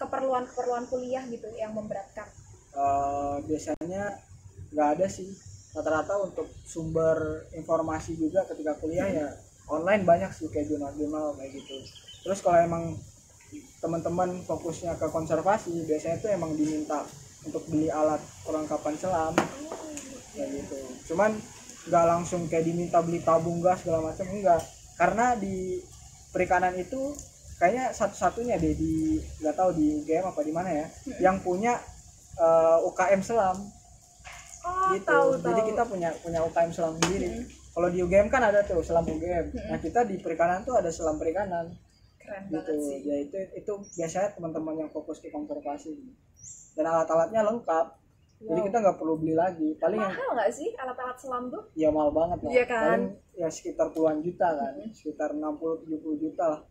keperluan kuliah gitu yang memberatkan? Biasanya nggak ada sih. Rata-rata untuk sumber informasi juga ketika kuliah ya online banyak sih, kayak jurnal-jurnal kayak gitu. Terus kalau emang teman-teman fokusnya ke konservasi, biasanya tuh emang diminta untuk beli alat perlengkapan selam kayak gitu. Cuman nggak langsung kayak diminta beli tabung gas segala macam, enggak, karena di perikanan itu kayaknya satu-satunya deh di, nggak tahu di UGM apa di mana ya, yang punya UKM selam. Gitu. Jadi kita punya UKM selam sendiri. Kalau di UGM kan ada tuh selam UGM. Nah kita di perikanan tuh ada selam perikanan. Keren gitu. banget sih. Ya itu biasanya teman-teman yang fokus ke konservasi. Dan alat-alatnya lengkap. Wow. Jadi kita nggak perlu beli lagi. Paling mahal nggak sih alat-alat selam tuh? Ya mahal banget lah. Iya kan? Paling ya sekitar puluhan juta kan. Sekitar 60-70 juta lah.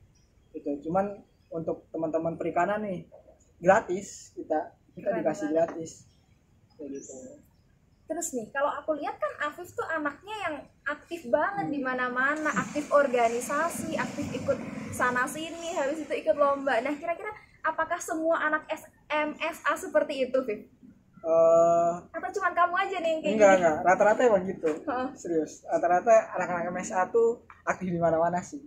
Gitu. Cuman untuk teman-teman perikanan nih gratis, kita dikasih gratis. Kayak gitu. Terus nih, kalau aku lihat kan Afif tuh anaknya yang aktif banget di mana-mana, aktif organisasi, aktif ikut sana sini, habis itu ikut lomba. Nah, kira-kira apakah semua anak MSA seperti itu, Fif? Atau cuma kamu aja nih yang kayak enggak, gini? Enggak, rata-rata emang gitu. Serius. Rata-rata anak-anak MSA tuh aktif di mana-mana sih.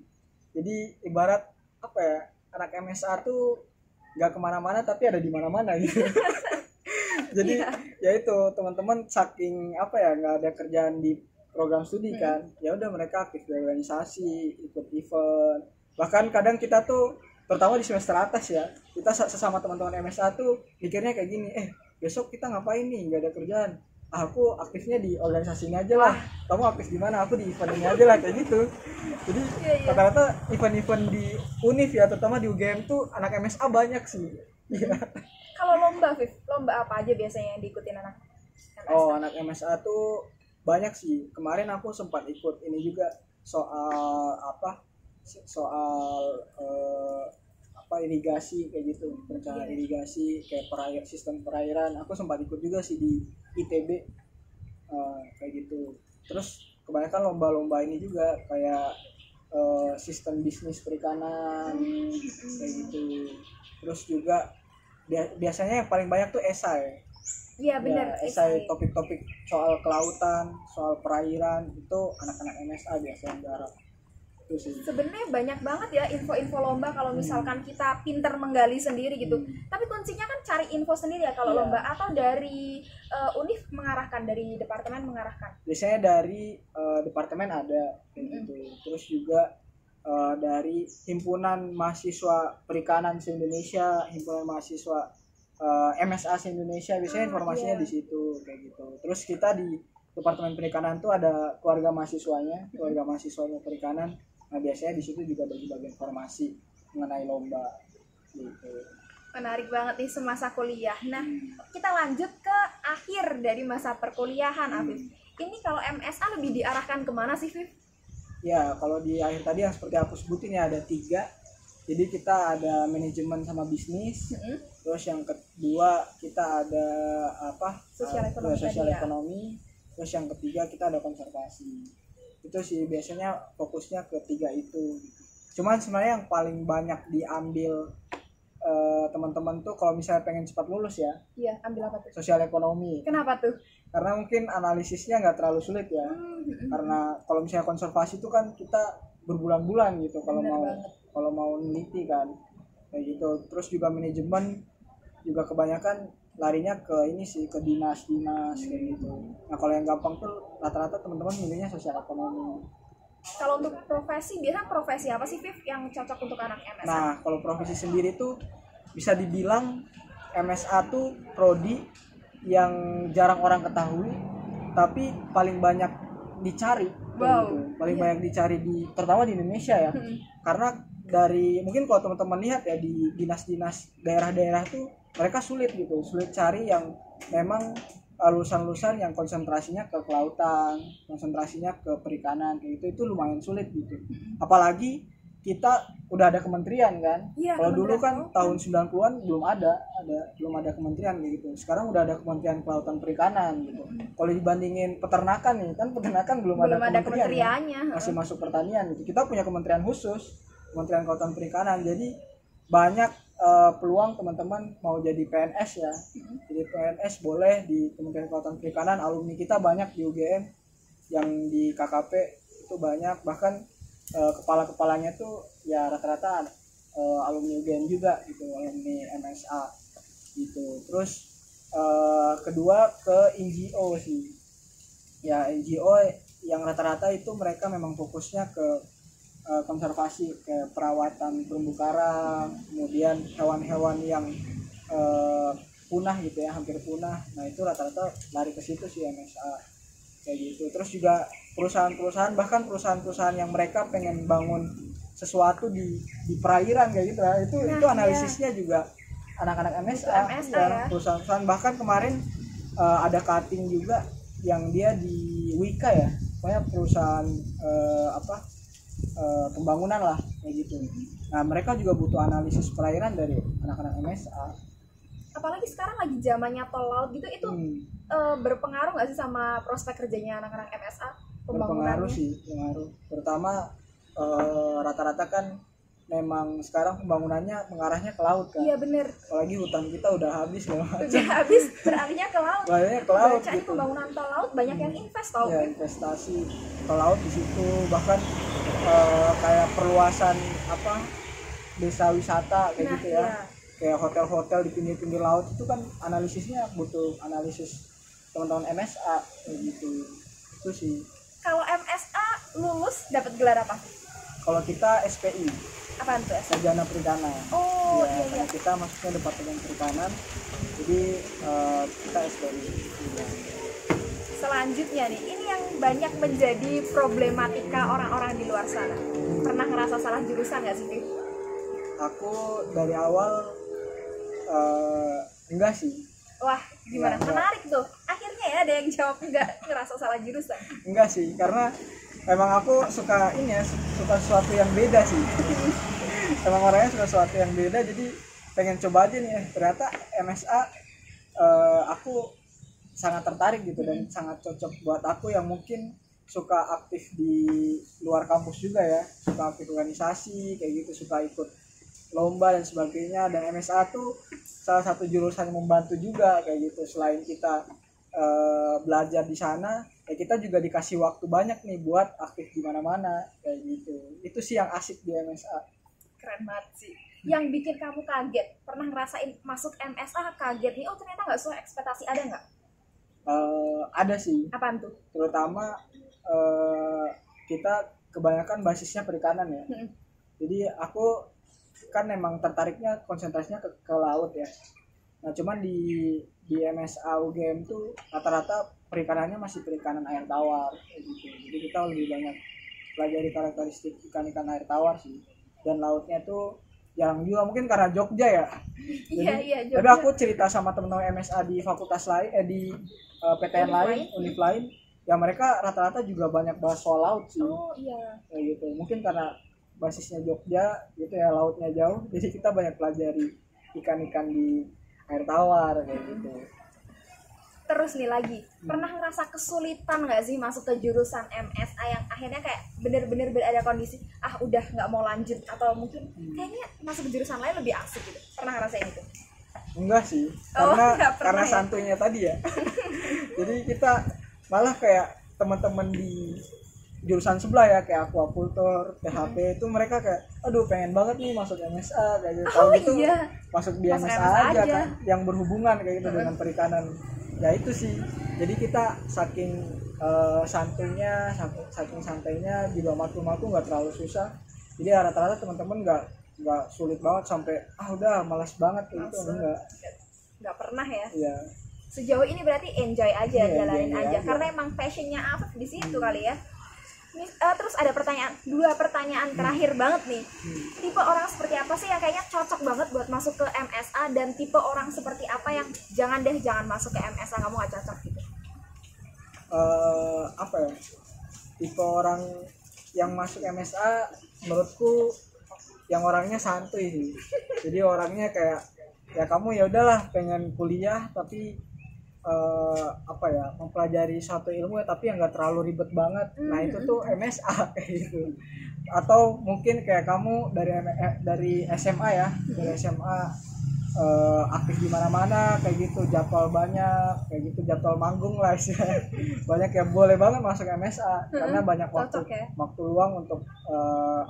Jadi ibarat apa ya? Anak MSA tuh enggak kemana-mana tapi ada di mana-mana gitu. Jadi ya itu teman-teman saking apa ya, nggak ada kerjaan di program studi kan, ya udah mereka aktif di organisasi, ikut event. Bahkan kadang kita tuh terutama di semester atas ya, kita sesama teman-teman MSA tuh mikirnya kayak gini, besok kita ngapain nih, nggak ada kerjaan, aku aktifnya di organisasi ini aja lah, kamu aktif di mana, aku di event ini aja lah, kayak gitu. Jadi rata-rata event-event di Univ ya, terutama di UGM tuh anak MSA banyak sih. Iya. Kalau lomba, Fif, lomba apa aja biasanya yang diikutin anak MSA? Oh, anak MSA tuh banyak sih. Kemarin aku sempat ikut ini juga soal soal irigasi kayak gitu, perencanaan irigasi kayak sistem perairan. Aku sempat ikut juga sih di ITB kayak gitu. Terus kebanyakan lomba-lomba ini juga kayak sistem bisnis perikanan kayak gitu. Terus juga biasanya yang paling banyak tuh esai. Iya benar. Ya, esai topik-topik soal kelautan, soal perairan itu anak-anak MSA biasa yang garap. Itu sih. Sebenarnya banyak banget ya info-info lomba kalau misalkan kita pinter menggali sendiri gitu. Tapi kuncinya kan cari info sendiri ya kalau lomba, atau dari UNIF mengarahkan, dari departemen mengarahkan. Biasanya dari departemen ada kayak gitu. Terus juga dari himpunan mahasiswa perikanan se-Indonesia, himpunan mahasiswa MSA se-Indonesia, biasanya informasinya di situ kayak gitu. Terus kita di Departemen Perikanan tuh ada keluarga mahasiswanya perikanan. Nah, biasanya di situ juga bagi-bagi informasi mengenai lomba gitu. Menarik banget nih semasa kuliah. Nah, kita lanjut ke akhir dari masa perkuliahan, Afif. Ini kalau MSA lebih diarahkan kemana sih, Fif? Ya, kalau di akhir tadi yang seperti aku sebutin ya ada 3. Jadi kita ada manajemen sama bisnis. Terus yang kedua kita ada sosial ekonomi. Terus yang ketiga kita ada konservasi. Itu sih biasanya fokusnya ke 3 itu. Cuman sebenarnya yang paling banyak diambil teman-teman tuh kalau misalnya pengen cepat lulus ya. Iya, ambil apa tuh? Sosial ekonomi. Kenapa tuh? Karena mungkin analisisnya nggak terlalu sulit ya. Karena kalau misalnya konservasi itu kan kita berbulan-bulan gitu kalau mau neliti kan kayak gitu. Terus juga manajemen juga kebanyakan larinya ke ini sih, ke dinas-dinas kayak gitu. Nah kalau yang gampang tuh rata-rata teman-teman milihnya sosial ekonomi. Kalau untuk profesi, biasanya profesi apa sih, Viv, yang cocok untuk anak MSA? Nah kalau profesi sendiri tuh bisa dibilang MSA tuh prodi yang jarang orang ketahui tapi paling banyak dicari. Gitu. Paling banyak dicari terutama di Indonesia ya. Karena dari mungkin kalau teman-teman lihat ya di dinas-dinas daerah-daerah tuh mereka sulit cari yang memang lulusan-lulusan yang konsentrasinya ke kelautan, konsentrasinya ke perikanan kayak gitu, itu lumayan sulit gitu. Apalagi kita udah ada kementerian kan. Ya, kalau dulu kan tahun 90-an belum ada kementerian gitu. Sekarang udah ada Kementerian Kelautan Perikanan gitu. Kalau dibandingin peternakan nih, kan peternakan belum ada kementeriannya. Kan? Masih masuk pertanian gitu. Kita punya kementerian khusus, Kementerian Kelautan Perikanan. Jadi banyak peluang teman-teman mau jadi PNS ya. Jadi PNS boleh di Kementerian Kelautan Perikanan. Alumni kita banyak di UGM, yang di KKP itu banyak, bahkan kepala-kepalanya tuh ya rata-rata alumni UGM juga gitu, alumni MSA gitu. Terus kedua ke NGO sih. Ya NGO yang rata-rata itu mereka memang fokusnya ke konservasi, kayak perawatan terumbu karang, kemudian hewan-hewan yang punah gitu ya, hampir punah. Nah itu rata-rata lari ke situ sih MSA kayak gitu. Terus juga perusahaan-perusahaan, bahkan perusahaan-perusahaan yang mereka pengen bangun sesuatu di perairan kayak gitu ya, itu analisisnya juga anak-anak MSA ya. Perusahaan-perusahaan, bahkan kemarin ada cutting juga yang dia di Wika ya, pokoknya perusahaan pembangunan lah kayak gitu. Nah mereka juga butuh analisis perairan dari anak-anak MSA. Apalagi sekarang lagi zamannya tol laut gitu, itu berpengaruh nggak sih sama prospek kerjanya anak-anak MSA? Berpengaruh sih, terutama rata-rata kan memang sekarang pembangunannya mengarahnya ke laut kan. Iya bener. Apalagi hutan kita udah habis loh. Udah habis, beralihnya ke laut. Banyak ke laut gitu. Pembangunan tol laut banyak yang invest tau. Ya investasi ke laut di situ, bahkan kayak perluasan desa wisata kayak gitu ya. Kayak hotel-hotel di pinggir-pinggir laut itu kan analisisnya butuh analisis teman-teman MSA kayak gitu. Itu sih. Kalau MSA lulus dapat gelar apa? Kalau kita SPI. Apaan tuh? Sarjana Perikanan. Oh ya, iya. Kita masuknya Departemen Perikanan. Jadi kita SPI. Ya. Selanjutnya nih, ini yang banyak menjadi problematika orang-orang di luar sana. Pernah ngerasa salah jurusan nggak sih? Aku dari awal enggak sih. Wah, gimana? Menarik tuh. Akhirnya ya ya ada yang jawab nggak ngerasa salah jurusan. Enggak sih, karena emang aku suka ini ya, suka sesuatu yang beda sih. Emang orangnya suka sesuatu yang beda, jadi pengen coba aja nih. Ternyata MSA aku sangat tertarik gitu dan sangat cocok buat aku yang mungkin suka aktif di luar kampus juga ya, suka aktif organisasi kayak gitu, suka ikut lomba dan sebagainya. Dan MSA tuh salah satu jurusan yang membantu juga kayak gitu. Selain kita belajar di sana, ya kita juga dikasih waktu banyak nih buat aktif di mana-mana kayak gitu. Itu sih yang asik di MSA. Keren banget sih. Yang bikin kamu kaget, pernah ngerasain masuk MSA kaget nih, oh ternyata nggak sesuai ekspektasi, ada nggak? Ada sih. Apaan tuh? Terutama kita kebanyakan basisnya perikanan ya. Jadi aku kan emang tertariknya konsentrasinya ke laut ya. Nah cuman di MSA UGM tuh rata-rata perikanannya masih perikanan air tawar kayak gitu. Jadi kita lebih banyak pelajari karakteristik ikan-ikan air tawar sih. Dan lautnya tuh jarang juga, mungkin karena Jogja ya. Iya, Tapi aku cerita sama teman-teman MSA di fakultas lain, di PTN lain, univ lain, ya mereka rata-rata juga banyak bahas soal laut sih. Oh iya. Kayak gitu. Mungkin karena basisnya Jogja gitu ya, lautnya jauh, jadi kita banyak pelajari ikan-ikan di air tawar kayak gitu. Terus nih lagi, pernah ngerasa kesulitan nggak sih masuk ke jurusan MSA yang akhirnya kayak bener-bener ada kondisi udah nggak mau lanjut, atau mungkin kayaknya masuk ke jurusan lain lebih asik gitu? Pernah ngerasain itu? Enggak sih, karena ya? santuinya tadi ya. Jadi kita malah kayak teman-teman di jurusan sebelah ya, kayak aquaculture, PHP itu mereka kayak aduh pengen banget nih masuk MSA kayak gitu. Kalau gitu iya. masuk di MSA aja kan, yang berhubungan kayak gitu dengan perikanan. Ya itu sih. Jadi kita saking santuinya, saking santainya di matkul-matkul nggak terlalu susah. Jadi rata-rata teman-teman nggak sulit banget sampai udah malas banget kayak gitu, nggak pernah ya. Iya. Sejauh ini berarti enjoy aja, jalanin aja. Iya. Karena emang passionnya Afif di situ kali ya. Terus ada dua pertanyaan terakhir banget nih. Tipe orang seperti apa sih yang kayaknya cocok banget buat masuk ke MSA, dan tipe orang seperti apa yang jangan masuk ke MSA, kamu gak cocok gitu? Apa ya? Tipe orang yang masuk MSA menurutku yang orangnya santuy sih. Jadi orangnya kayak ya kamu ya udahlah pengen kuliah tapi mempelajari suatu ilmu ya, tapi yang nggak terlalu ribet banget. Nah itu tuh MSA kayak gitu. Atau mungkin kayak kamu dari SMA ya, dari SMA aktif di mana-mana kayak gitu, jadwal banyak kayak gitu, jadwal manggung lah istilahnya. Banyak yang boleh banget masuk MSA karena banyak waktu luang untuk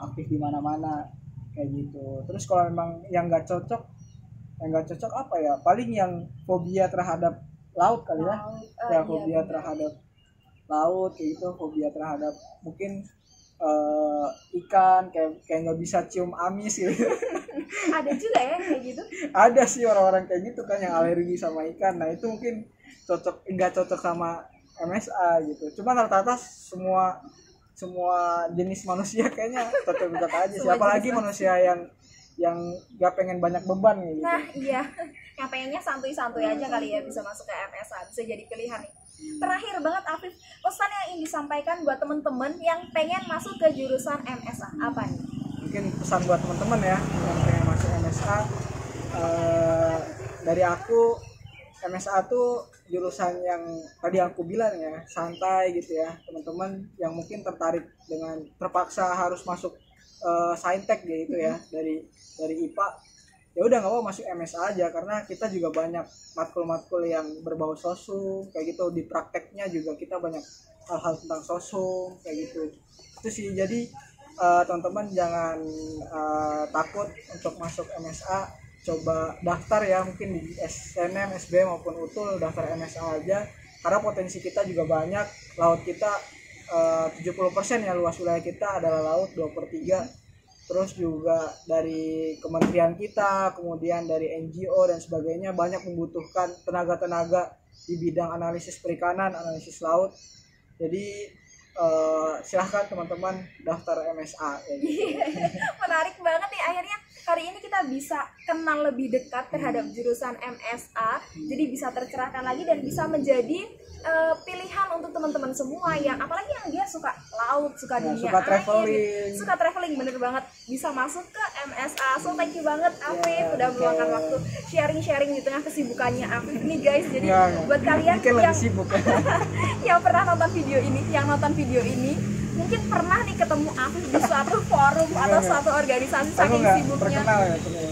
aktif di mana-mana kayak gitu. Terus kalau memang yang nggak cocok apa ya, paling yang fobia terhadap laut kali ya, fobia terhadap laut kayak gitu, fobia terhadap mungkin ikan, kayak nggak bisa cium amis gitu. Ada juga ya kayak gitu? Ada sih orang-orang kayak gitu kan yang alergi sama ikan. Nah itu mungkin nggak cocok sama MSA gitu. Cuma rata-rata semua jenis manusia kayaknya cocok aja. Siapa lagi manusia yang nggak pengen banyak beban gitu. Nah iya, yang pengennya santuy-santuy aja kali ya, bisa masuk ke MSA, bisa jadi pilihan nih. Terakhir banget Afif, pesan yang ingin disampaikan buat temen-temen yang pengen masuk ke jurusan MSA apa nih? Mungkin pesan buat temen-temen ya yang pengen masuk MSA, dari aku, MSA tuh jurusan yang tadi aku bilang ya, santai gitu ya. Teman-teman yang mungkin tertarik dengan terpaksa harus masuk saintek gitu ya, dari IPA, ya udah nggak mau masuk MSA aja, karena kita juga banyak matkul-matkul yang berbau sosum kayak gitu. Di prakteknya juga kita banyak hal-hal tentang sosum kayak gitu. Itu sih. Jadi teman-teman jangan takut untuk masuk MSA. Coba daftar ya, mungkin di SNM, SBM maupun UTUL, daftar MSA aja, karena potensi kita juga banyak. Laut kita 70% ya, luas wilayah kita adalah laut, 2/3. Terus juga dari kementerian kita, kemudian dari NGO dan sebagainya, banyak membutuhkan tenaga-tenaga di bidang analisis perikanan, analisis laut. Jadi silahkan teman-teman daftar MSA. Menarik banget nih, akhirnya hari ini kita bisa kenal lebih dekat terhadap jurusan MSA, jadi bisa tercerahkan lagi dan bisa menjadi pilihan untuk teman-teman semua yang apalagi yang dia suka laut, suka dunia suka air, traveling. suka traveling, bener banget, bisa masuk ke MSA. So thank you banget Afif udah meluangkan waktu sharing-sharing di tengah kesibukannya Afif nih guys. Jadi buat kalian yang yang sibuk yang pernah nonton video ini, yang nonton video ini mungkin pernah nih ketemu Afif di suatu forum atau suatu organisasi, saking sibuknya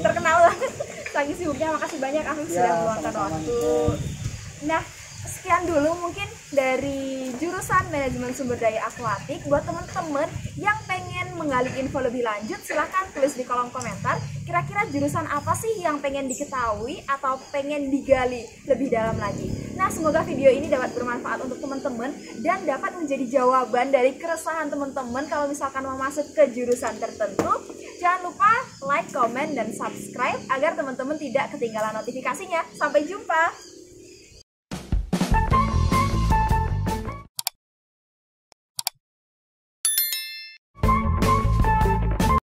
terkenal banget saking sibuknya. Makasih banyak Afif sudah meluangkan waktu. Nah, sekian dulu mungkin dari jurusan manajemen sumber daya akuatik. Buat teman-teman yang pengen menggali info lebih lanjut, silahkan tulis di kolom komentar kira-kira jurusan apa sih yang pengen diketahui atau pengen digali lebih dalam lagi. Nah, semoga video ini dapat bermanfaat untuk teman-teman dan dapat menjadi jawaban dari keresahan teman-teman kalau misalkan mau masuk ke jurusan tertentu. Jangan lupa like, comment, dan subscribe agar teman-teman tidak ketinggalan notifikasinya. Sampai jumpa!